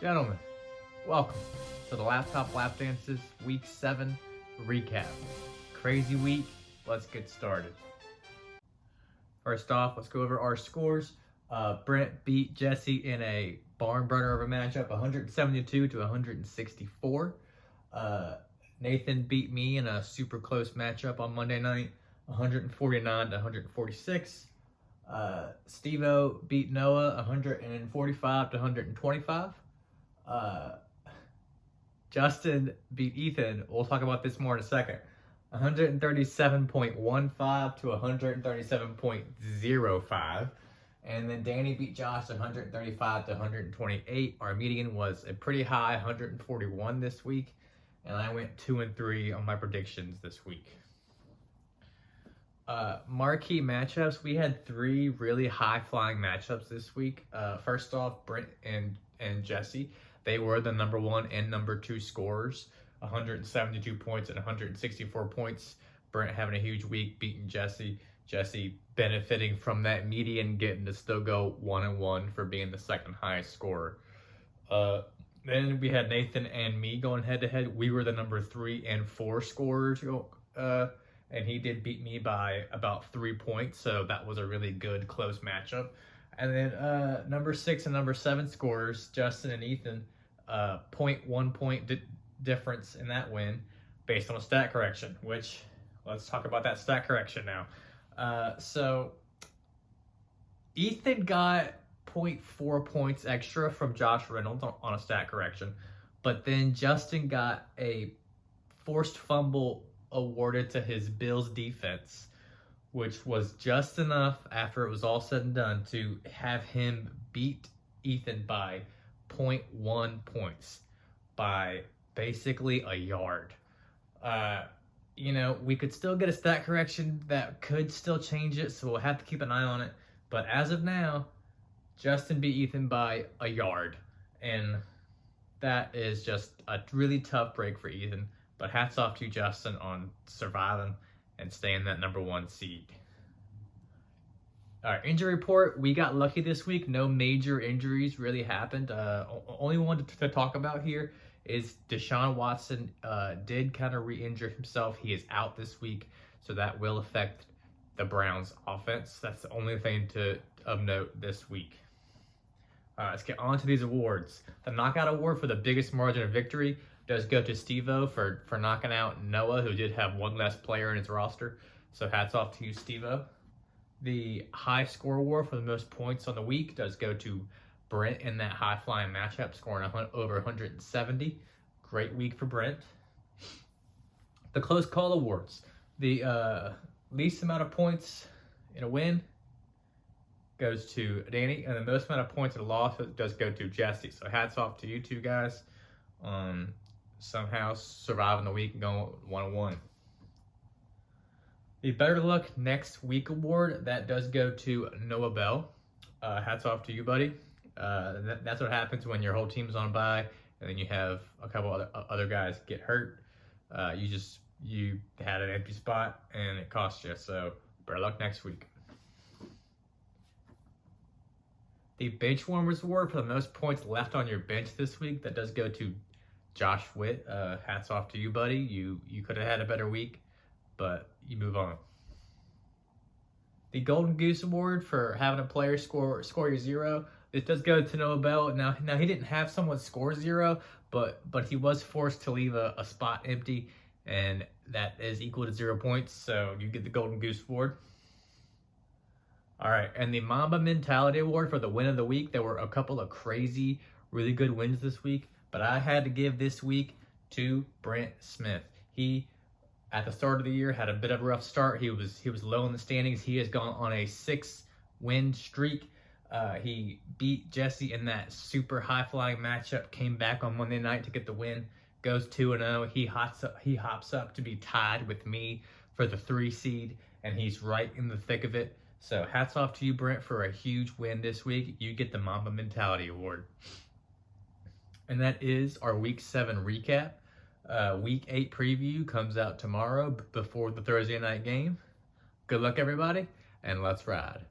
Gentlemen, welcome to the Laptop Lap Dances Week 7 recap. Crazy week, let's get started. First off, let's go over our scores. Brent beat Jesse in a barn burner of a matchup, 172 to 164. Nathan beat me in a super close matchup on Monday night, 149 to 146. Steve-O beat Noah 145 to 125. Justin beat Ethan. We'll talk about this more in a second. 137.15 to 137.05. And then Danny beat Josh 135 to 128. Our median was a pretty high 141 this week. And I went 2-3 on my predictions this week. Marquee matchups. We had 3 really high-flying matchups this week. First off, Brent and Jesse. They were the number 1 and number 2 scorers, 172 points and 164 points. Brent having a huge week, beating Jesse. Jesse benefiting from that median, getting to still go 1-1 for being the second highest scorer. Then we had Nathan and me going head-to-head. We were the number 3 and 4 scorers, and he did beat me by about 3 points, so that was a really good, close matchup. And then number 6 and number 7 scorers, Justin and Ethan, 0.1 point difference in that win based on a stat correction, which, let's talk about that stat correction now. So Ethan got 0.4 points extra from Josh Reynolds on a stat correction, but then Justin got a forced fumble awarded to his Bills defense, which was just enough after it was all said and done to have him beat Ethan by 0.1 points, by basically a yard. We could still get a stat correction that could still change it, so we'll have to keep an eye on it. But as of now, Justin beat Ethan by a yard, and that is just a really tough break for Ethan. But hats off to Justin on surviving and staying that number 1 seed. All right, injury report. We got lucky this week. No major injuries really happened. Only one to talk about here is Deshaun Watson did kind of re-injure himself. He is out this week, so that will affect the Browns offense. That's the only thing of note this week. All right, let's get on to these awards. The knockout award for the biggest margin of victory does go to Steve-O for knocking out Noah, who did have one less player in his roster. So hats off to you, Steve-O. The high score award for the most points on the week does go to Brent in that high-flying matchup, scoring over 170. Great week for Brent. The close call awards. The least amount of points in a win goes to Danny, and the most amount of points in a loss does go to Jesse. So hats off to you two guys. Somehow surviving the week and going 1-1. The Better Luck Next Week award, that does go to Noah Bell. Hats off to you, buddy. That's what happens when your whole team's on bye and then you have a couple other guys get hurt. You had an empty spot and it cost you, so better luck next week. The Bench Warmers award for the most points left on your bench this week, that does go to Josh Witt. Hats off to you, buddy. You could have had a better week, but you move on. The Golden Goose Award for having a player score your 0. It does go to Noah Bell. Now he didn't have someone score 0, but he was forced to leave a spot empty, and that is equal to 0 points. So you get the Golden Goose Award. All right, and the Mamba Mentality Award for the win of the week. There were a couple of crazy, really good wins this week, but I had to give this week to Brent Smith. He, at the start of the year, had a bit of a rough start. He was low in the standings. He has gone on a 6-win streak. He beat Jesse in that super high-flying matchup, came back on Monday night to get the win, goes 2-0. He hops up to be tied with me for the 3 seed, and he's right in the thick of it. So hats off to you, Brent, for a huge win this week. You get the Mamba Mentality Award. And that is our Week 7 recap. Week 8 preview comes out tomorrow before the Thursday night game. Good luck, everybody, and let's ride.